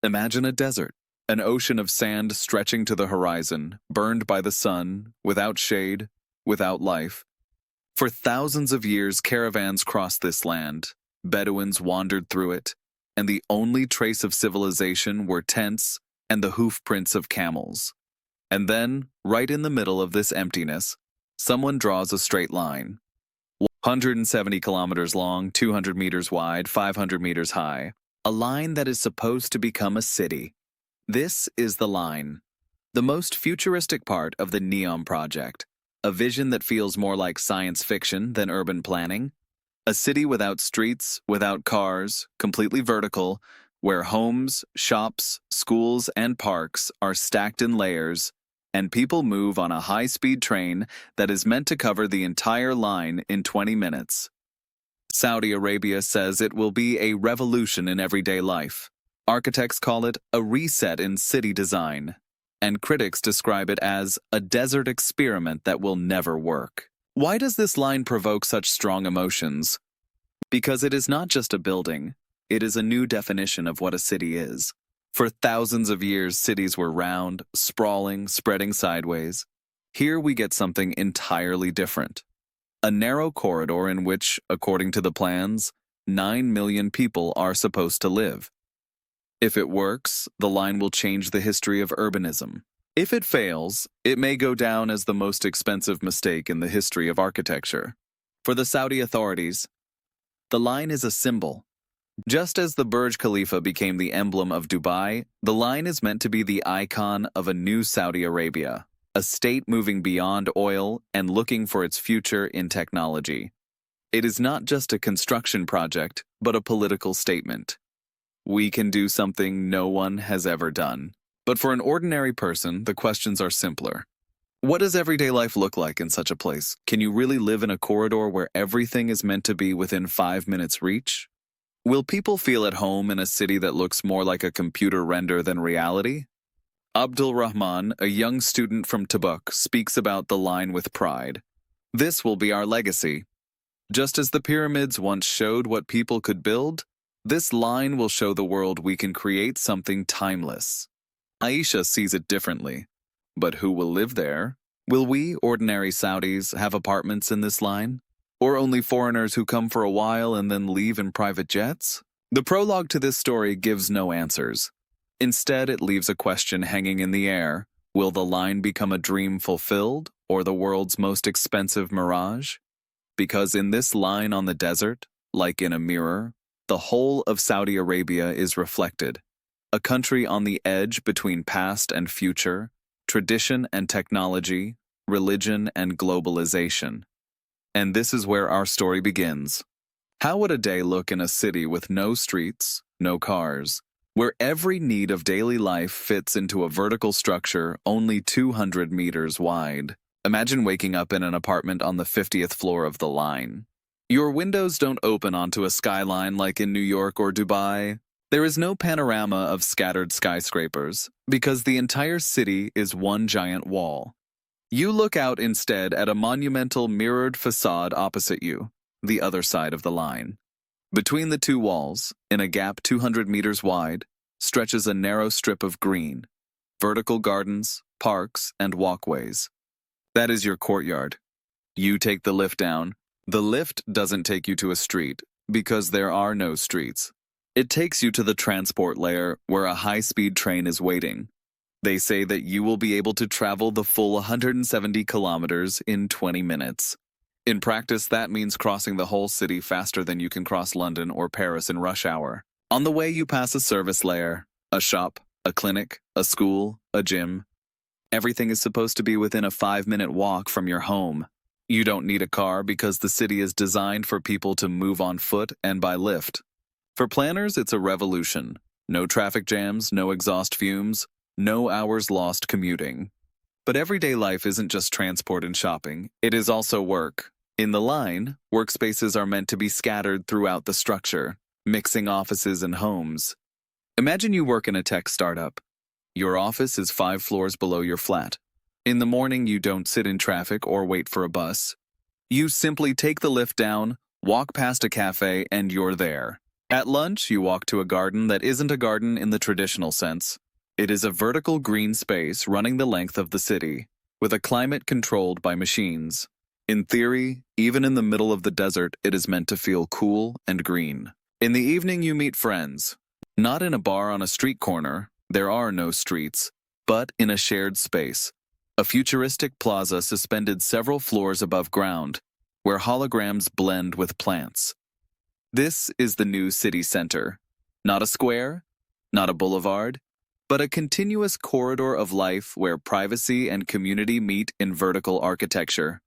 Imagine a desert, an ocean of sand stretching to the horizon, burned by the sun, without shade, without life. For thousands of years, caravans crossed this land. Bedouins wandered through it, and the only trace of civilization were tents and the hoof prints of camels. And then, right in the middle of this emptiness, someone draws a straight line. 170 kilometers long, 200 meters wide, 500 meters high. A line that is supposed to become a city. This is the line. The most futuristic part of the NEOM project. A vision that feels more like science fiction than urban planning. A city without streets, without cars, completely vertical, where homes, shops, schools, and parks are stacked in layers, and people move on a high-speed train that is meant to cover the entire line in 20 minutes. Saudi Arabia says it will be a revolution in everyday life. Architects call it a reset in city design, and critics describe it as a desert experiment that will never work. Why does this line provoke such strong emotions? Because it is not just a building, it is a new definition of what a city is. For thousands of years, cities were round, sprawling, spreading sideways. Here we get something entirely different. A narrow corridor in which, according to the plans, 9 million people are supposed to live. If it works, the line will change the history of urbanism. If it fails, it may go down as the most expensive mistake in the history of architecture. For the Saudi authorities, the line is a symbol. Just as the Burj Khalifa became the emblem of Dubai, the line is meant to be the icon of a new Saudi Arabia. A state moving beyond oil and looking for its future in technology. It is not just a construction project, but a political statement. We can do something no one has ever done. But for an ordinary person, the questions are simpler. What does everyday life look like in such a place? Can you really live in a corridor where everything is meant to be within 5 minutes reach? Will people feel at home in a city that looks more like a computer render than reality? Abdul Rahman, a young student from Tabuk, speaks about the line with pride. This will be our legacy. Just as the pyramids once showed what people could build, this line will show the world we can create something timeless. Aisha sees it differently. But who will live there? Will we, ordinary Saudis, have apartments in this line? Or only foreigners who come for a while and then leave in private jets? The prologue to this story gives no answers. Instead, it leaves a question hanging in the air. Will the line become a dream fulfilled, or the world's most expensive mirage? Because in this line on the desert, like in a mirror, the whole of Saudi Arabia is reflected. A country on the edge between past and future, tradition and technology, religion and globalization. And this is where our story begins. How would a day look in a city with no streets, no cars, where every need of daily life fits into a vertical structure only 200 meters wide? Imagine waking up in an apartment on the 50th floor of the line. Your windows don't open onto a skyline like in New York or Dubai. There is no panorama of scattered skyscrapers, because the entire city is one giant wall. You look out instead at a monumental mirrored facade opposite you, the other side of the line. Between the two walls, in a gap 200 meters wide, stretches a narrow strip of green, vertical gardens, parks, and walkways. That is your courtyard. You take the lift down. The lift doesn't take you to a street, because there are no streets. It takes you to the transport layer where a high-speed train is waiting. They say that you will be able to travel the full 170 kilometers in 20 minutes. In practice, that means crossing the whole city faster than you can cross London or Paris in rush hour. On the way, you pass a service layer, a shop, a clinic, a school, a gym. Everything is supposed to be within a 5-minute walk from your home. You don't need a car because the city is designed for people to move on foot and by lift. For planners, it's a revolution. No traffic jams, no exhaust fumes, no hours lost commuting. But everyday life isn't just transport and shopping, it is also work. In the line, workspaces are meant to be scattered throughout the structure, mixing offices and homes. Imagine you work in a tech startup. Your office is 5 floors below your flat. In the morning, you don't sit in traffic or wait for a bus. You simply take the lift down, walk past a cafe, and you're there. At lunch, you walk to a garden that isn't a garden in the traditional sense. It is a vertical green space running the length of the city, with a climate controlled by machines. In theory, even in the middle of the desert, it is meant to feel cool and green. In the evening, you meet friends. Not in a bar on a street corner, there are no streets, but in a shared space. A futuristic plaza suspended several floors above ground, where holograms blend with plants. This is the new city center. Not a square, not a boulevard, but a continuous corridor of life where privacy and community meet in vertical architecture.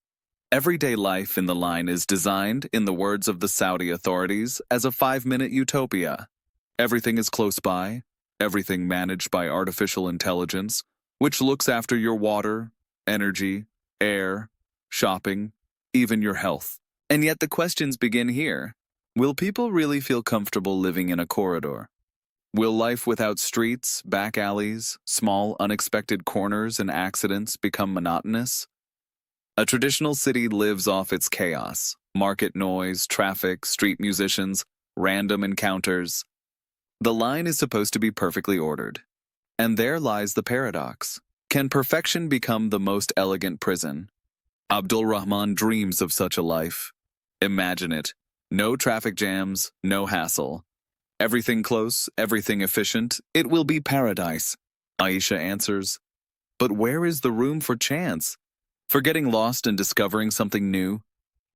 Everyday life in the line is designed, in the words of the Saudi authorities, as a 5-minute utopia. Everything is close by, everything managed by artificial intelligence, which looks after your water, energy, air, shopping, even your health. And yet the questions begin here. Will people really feel comfortable living in a corridor? Will life without streets, back alleys, small unexpected corners and accidents become monotonous? A traditional city lives off its chaos, market noise, traffic, street musicians, random encounters. The line is supposed to be perfectly ordered. And there lies the paradox. Can perfection become the most elegant prison? Abdul Rahman dreams of such a life. Imagine it. No traffic jams, no hassle. Everything close, everything efficient. It will be paradise. Aisha answers. But where is the room for chance? For getting lost and discovering something new?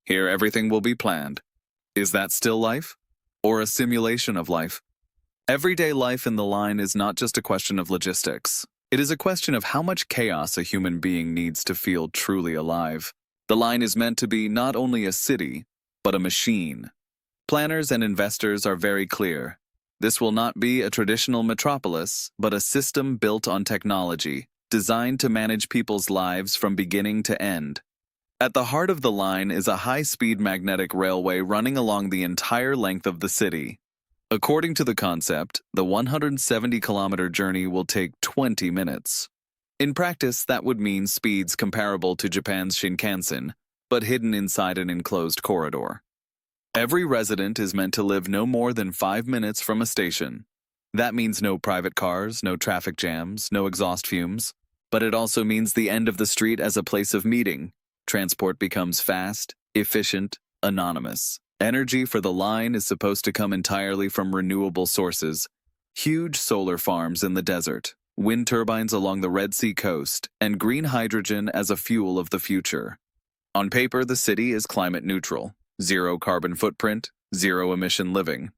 Here everything will be planned. Is that still life? Or a simulation of life? Everyday life in the line is not just a question of logistics. It is a question of how much chaos a human being needs to feel truly alive. The line is meant to be not only a city, but a machine. Planners and investors are very clear. This will not be a traditional metropolis, but a system built on technology, designed to manage people's lives from beginning to end. At the heart of the line is a high-speed magnetic railway running along the entire length of the city. According to the concept, the 170-kilometer journey will take 20 minutes. In practice, that would mean speeds comparable to Japan's Shinkansen, but hidden inside an enclosed corridor. Every resident is meant to live no more than 5 minutes from a station. That means no private cars, no traffic jams, no exhaust fumes. But it also means the end of the street as a place of meeting. Transport becomes fast, efficient, anonymous. Energy for the line is supposed to come entirely from renewable sources. Huge solar farms in the desert, wind turbines along the Red Sea coast, and green hydrogen as a fuel of the future. On paper, the city is climate neutral, zero carbon footprint, zero emission living.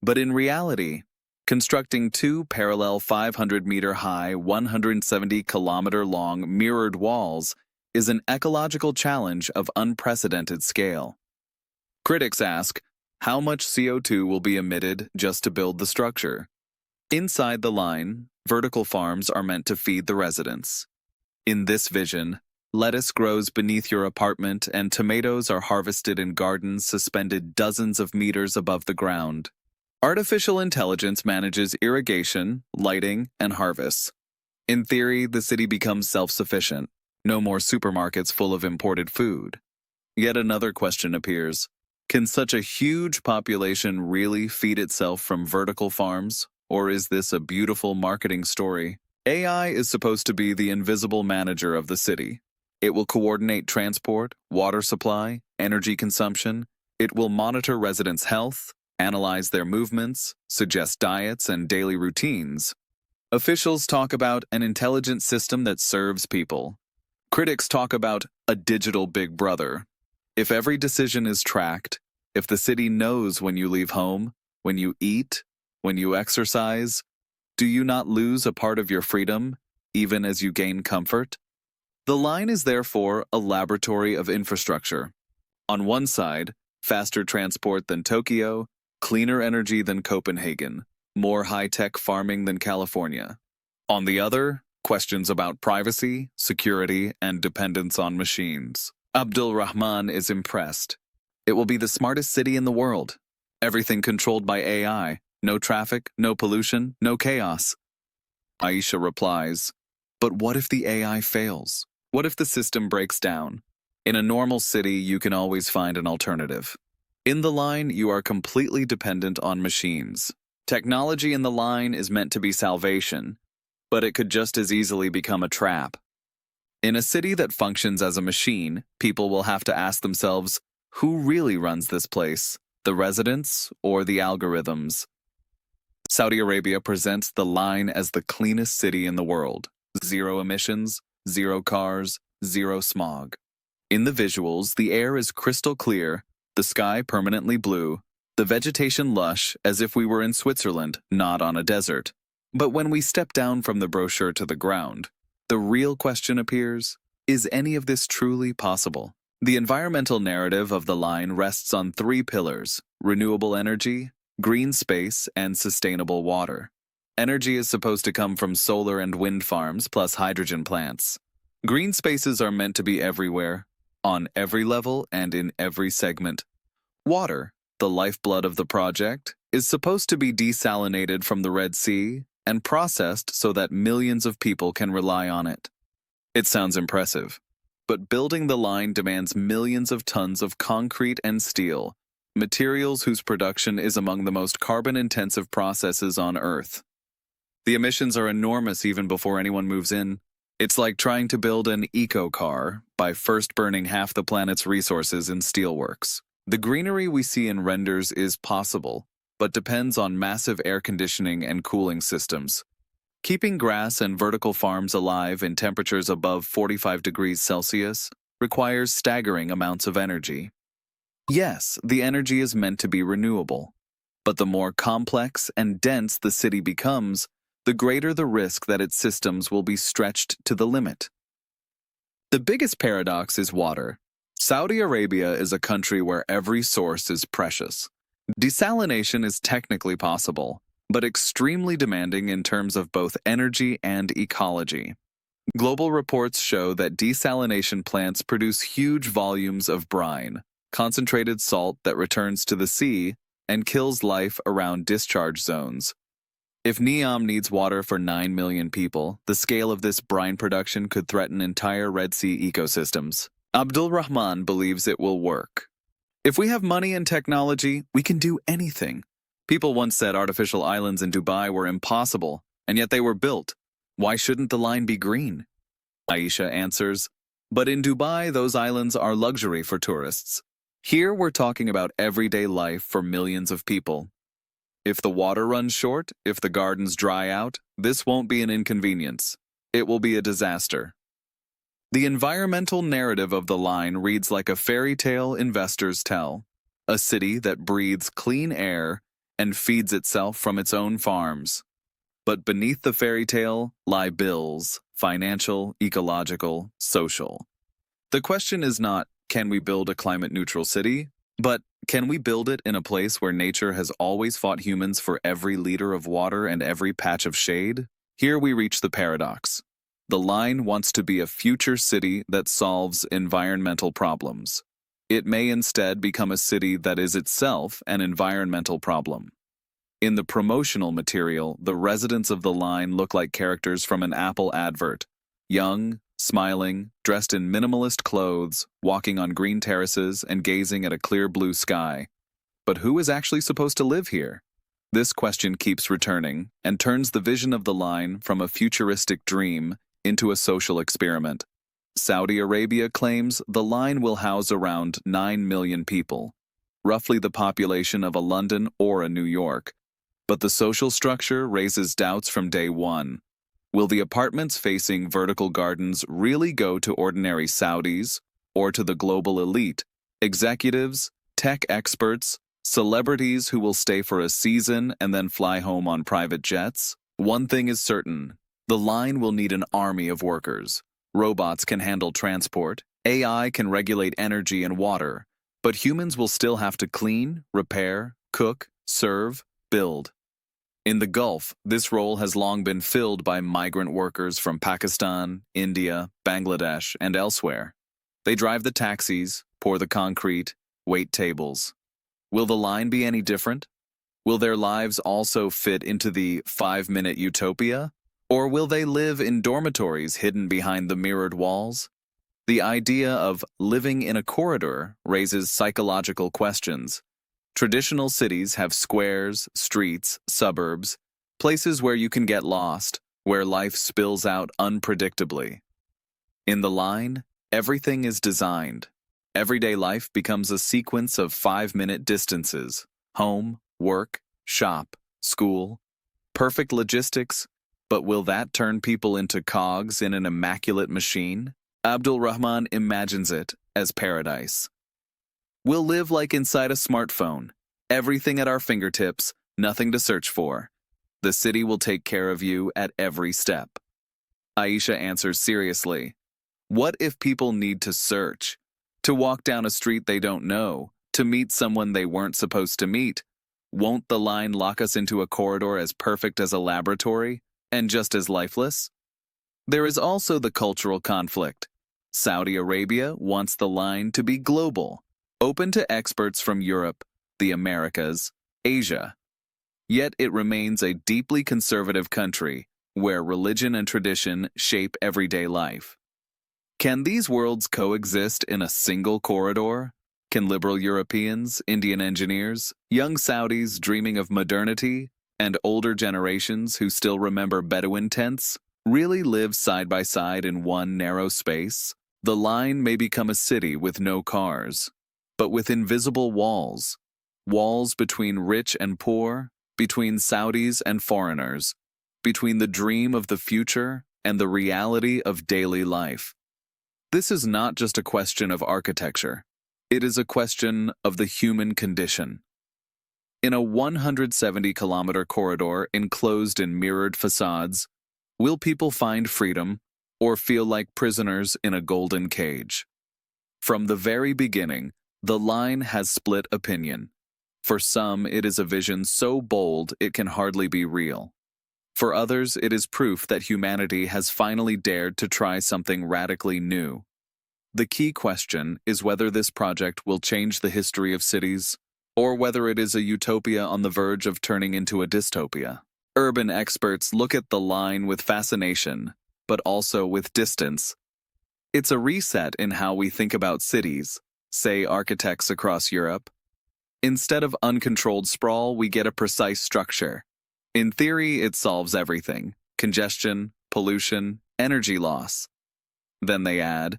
But in reality, constructing 2 parallel 500-meter-high, 170-kilometer-long mirrored walls is an ecological challenge of unprecedented scale. Critics ask, how much CO2 will be emitted just to build the structure? Inside the line, vertical farms are meant to feed the residents. In this vision, lettuce grows beneath your apartment and tomatoes are harvested in gardens suspended dozens of meters above the ground. Artificial intelligence manages irrigation, lighting, and harvests. In theory, the city becomes self-sufficient. No more supermarkets full of imported food. Yet another question appears. Can such a huge population really feed itself from vertical farms, or is this a beautiful marketing story? AI is supposed to be the invisible manager of the city. It will coordinate transport, water supply, energy consumption. It will monitor residents' health, analyze their movements, suggest diets and daily routines. Officials talk about an intelligent system that serves people. Critics talk about a digital big brother. If every decision is tracked, if the city knows when you leave home, when you eat, when you exercise, do you not lose a part of your freedom, even as you gain comfort? The line is therefore a laboratory of infrastructure. On one side, faster transport than Tokyo, cleaner energy than Copenhagen, more high-tech farming than California. On the other, questions about privacy, security, and dependence on machines. Abdul Rahman is impressed. It will be the smartest city in the world. Everything controlled by AI. No traffic, no pollution, no chaos. Aisha replies, but what if the AI fails? What if the system breaks down? In a normal city, you can always find an alternative. In the line, you are completely dependent on machines. Technology in the line is meant to be salvation, but it could just as easily become a trap. In a city that functions as a machine, people will have to ask themselves, who really runs this place, the residents or the algorithms? Saudi Arabia presents the line as the cleanest city in the world. Zero emissions, zero cars, zero smog. In the visuals, the air is crystal clear, the sky permanently blue, the vegetation lush as if we were in Switzerland, not on a desert. But when we step down from the brochure to the ground, the real question appears, is any of this truly possible? The environmental narrative of the line rests on three pillars: renewable energy, green space, and sustainable water. Energy is supposed to come from solar and wind farms plus hydrogen plants. Green spaces are meant to be everywhere, on every level and in every segment. Water, the lifeblood of the project, is supposed to be desalinated from the Red Sea and processed so that millions of people can rely on it. It sounds impressive, but building the line demands millions of tons of concrete and steel, materials whose production is among the most carbon-intensive processes on Earth. The emissions are enormous even before anyone moves in. It's like trying to build an eco-car by first burning half the planet's resources in steelworks. The greenery we see in renders is possible, but depends on massive air conditioning and cooling systems. Keeping grass and vertical farms alive in temperatures above 45 degrees Celsius requires staggering amounts of energy. Yes, the energy is meant to be renewable, but the more complex and dense the city becomes, the greater the risk that its systems will be stretched to the limit. The biggest paradox is water. Saudi Arabia is a country where every source is precious. Desalination is technically possible, but extremely demanding in terms of both energy and ecology. Global reports show that desalination plants produce huge volumes of brine, concentrated salt that returns to the sea and kills life around discharge zones. If Neom needs water for 9 million people, the scale of this brine production could threaten entire Red Sea ecosystems. Abdul Rahman believes it will work. If we have money and technology, we can do anything. People once said artificial islands in Dubai were impossible, and yet they were built. Why shouldn't the line be green? Aisha answers, but in Dubai, those islands are luxury for tourists. Here we're talking about everyday life for millions of people. If the water runs short, if the gardens dry out, this won't be an inconvenience. It will be a disaster. The environmental narrative of the line reads like a fairy tale investors tell. A city that breathes clean air and feeds itself from its own farms. But beneath the fairy tale lie bills, financial, ecological, social. The question is not, can we build a climate-neutral city? But can we build it in a place where nature has always fought humans for every liter of water and every patch of shade? Here we reach the paradox. The line wants to be a future city that solves environmental problems. It may instead become a city that is itself an environmental problem. In the promotional material, the residents of the line look like characters from an Apple advert. Young, smiling, dressed in minimalist clothes, walking on green terraces and gazing at a clear blue sky. But who is actually supposed to live here? This question keeps returning and turns the vision of the line from a futuristic dream into a social experiment. Saudi Arabia claims the line will house around 9 million people, roughly the population of a London or a New York. But the social structure raises doubts from day one. Will the apartments facing vertical gardens really go to ordinary Saudis or to the global elite, executives, tech experts, celebrities who will stay for a season and then fly home on private jets? One thing is certain, the line will need an army of workers. Robots can handle transport, AI can regulate energy and water, but humans will still have to clean, repair, cook, serve, build. In the Gulf, this role has long been filled by migrant workers from Pakistan, India, Bangladesh, and elsewhere. They drive the taxis, pour the concrete, wait tables. Will the line be any different? Will their lives also fit into the 5-minute utopia? Or will they live in dormitories hidden behind the mirrored walls? The idea of living in a corridor raises psychological questions. Traditional cities have squares, streets, suburbs, places where you can get lost, where life spills out unpredictably. In the line, everything is designed. Everyday life becomes a sequence of 5-minute distances: home, work, shop, school. Perfect logistics, but will that turn people into cogs in an immaculate machine? Abdul Rahman imagines it as paradise. We'll live like inside a smartphone, everything at our fingertips, nothing to search for. The city will take care of you at every step. Aisha answers seriously. What if people need to search? To walk down a street they don't know, to meet someone they weren't supposed to meet? Won't the line lock us into a corridor as perfect as a laboratory, and just as lifeless? There is also the cultural conflict. Saudi Arabia wants the line to be global, open to experts from Europe, the Americas, Asia. Yet it remains a deeply conservative country where religion and tradition shape everyday life. Can these worlds coexist in a single corridor? Can liberal Europeans, Indian engineers, young Saudis dreaming of modernity, and older generations who still remember Bedouin tents really live side by side in one narrow space? The line may become a city with no cars, but with invisible walls. Walls between rich and poor, between Saudis and foreigners, between the dream of the future and the reality of daily life. This is not just a question of architecture. It is a question of the human condition. In a 170-kilometer corridor enclosed in mirrored facades, will people find freedom or feel like prisoners in a golden cage? From the very beginning, the line has split opinion. For some, it is a vision so bold it can hardly be real. For others, it is proof that humanity has finally dared to try something radically new. The key question is whether this project will change the history of cities, or whether it is a utopia on the verge of turning into a dystopia. Urban experts look at the line with fascination, but also with distance. It's a reset in how we think about cities, say architects across Europe. Instead of uncontrolled sprawl, we get a precise structure. In theory, it solves everything: congestion, pollution, energy loss. Then they add,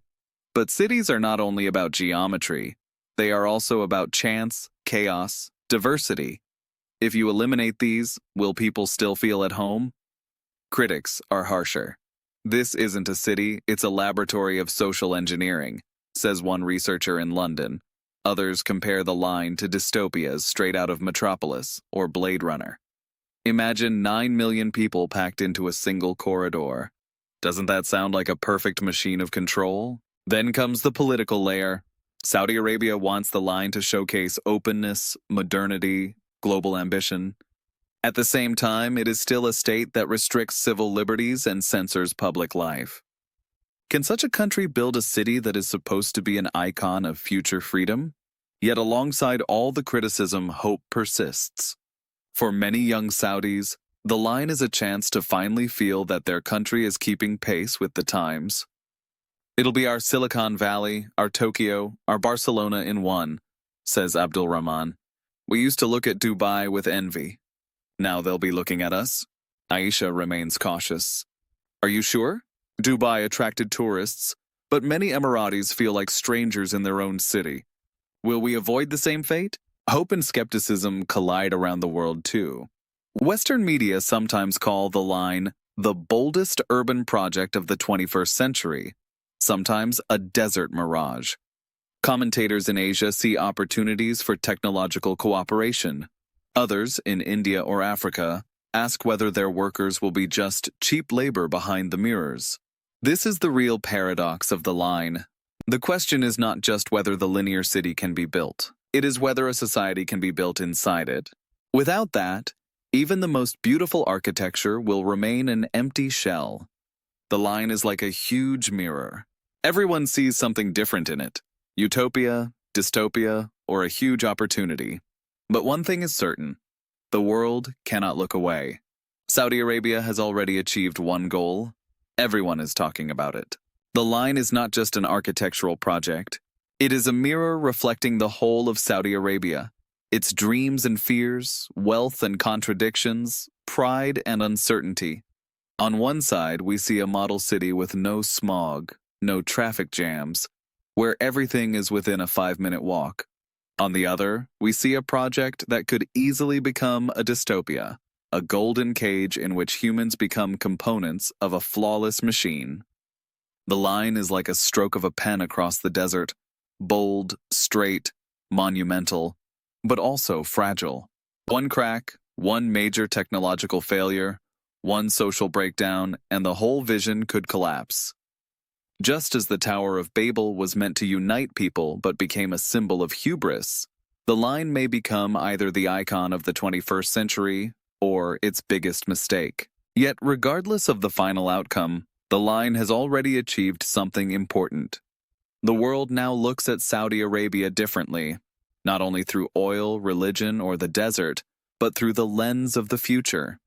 but cities are not only about geometry, they are also about chance, chaos, diversity. If you eliminate these, will people still feel at home? Critics are harsher. This isn't a city, it's a laboratory of social engineering, says one researcher in London. Others compare the line to dystopias straight out of Metropolis or Blade Runner. Imagine 9 million people packed into a single corridor. Doesn't that sound like a perfect machine of control? Then comes the political layer. Saudi Arabia wants the line to showcase openness, modernity, global ambition. At the same time, it is still a state that restricts civil liberties and censors public life. Can such a country build a city that is supposed to be an icon of future freedom? Yet alongside all the criticism, hope persists. For many young Saudis, the line is a chance to finally feel that their country is keeping pace with the times. It'll be our Silicon Valley, our Tokyo, our Barcelona in one, says Abdul Rahman. We used to look at Dubai with envy. Now they'll be looking at us. Aisha remains cautious. Are you sure? Dubai attracted tourists, but many Emiratis feel like strangers in their own city. Will we avoid the same fate? Hope and skepticism collide around the world too. Western media sometimes call the line the boldest urban project of the 21st century, sometimes a desert mirage. Commentators in Asia see opportunities for technological cooperation. Others, in India or Africa, ask whether their workers will be just cheap labor behind the mirrors. This is the real paradox of the line. The question is not just whether the linear city can be built. It is whether a society can be built inside it. Without that, even the most beautiful architecture will remain an empty shell. The line is like a huge mirror. Everyone sees something different in it: utopia, dystopia, or a huge opportunity. But one thing is certain: the world cannot look away. Saudi Arabia has already achieved one goal. Everyone is talking about it. The line is not just an architectural project. It is a mirror reflecting the whole of Saudi Arabia, Its dreams and fears, wealth and contradictions, pride and uncertainty. On one side, we see a model city with no smog, no traffic jams, where everything is within a 5-minute walk. On the other, we see a project that could easily become a dystopia, a golden cage in which humans become components of a flawless machine. The line is like a stroke of a pen across the desert, bold, straight, monumental, but also fragile. One crack, one major technological failure, one social breakdown, and the whole vision could collapse. Just as the Tower of Babel was meant to unite people but became a symbol of hubris, the line may become either the icon of the 21st century or its biggest mistake. Yet, regardless of the final outcome, the line has already achieved something important. The world now looks at Saudi Arabia differently, not only through oil, religion, or the desert, but through the lens of the future.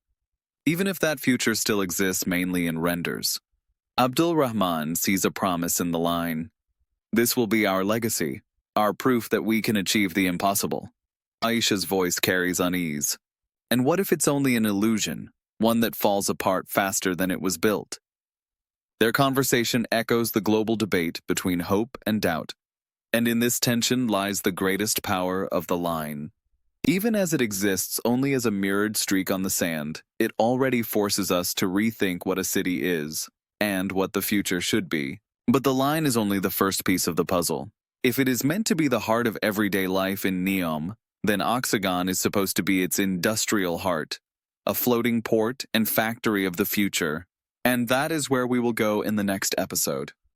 Even if that future still exists mainly in renders. Abdul Rahman sees a promise in the line. This will be our legacy, our proof that we can achieve the impossible. Aisha's voice carries unease. And what if it's only an illusion, one that falls apart faster than it was built? Their conversation echoes the global debate between hope and doubt. And in this tension lies the greatest power of the line. Even as it exists only as a mirrored streak on the sand, it already forces us to rethink what a city is and what the future should be. But the line is only the first piece of the puzzle. If it is meant to be the heart of everyday life in Neom, then Oxagon is supposed to be its industrial heart, a floating port and factory of the future. And that is where we will go in the next episode.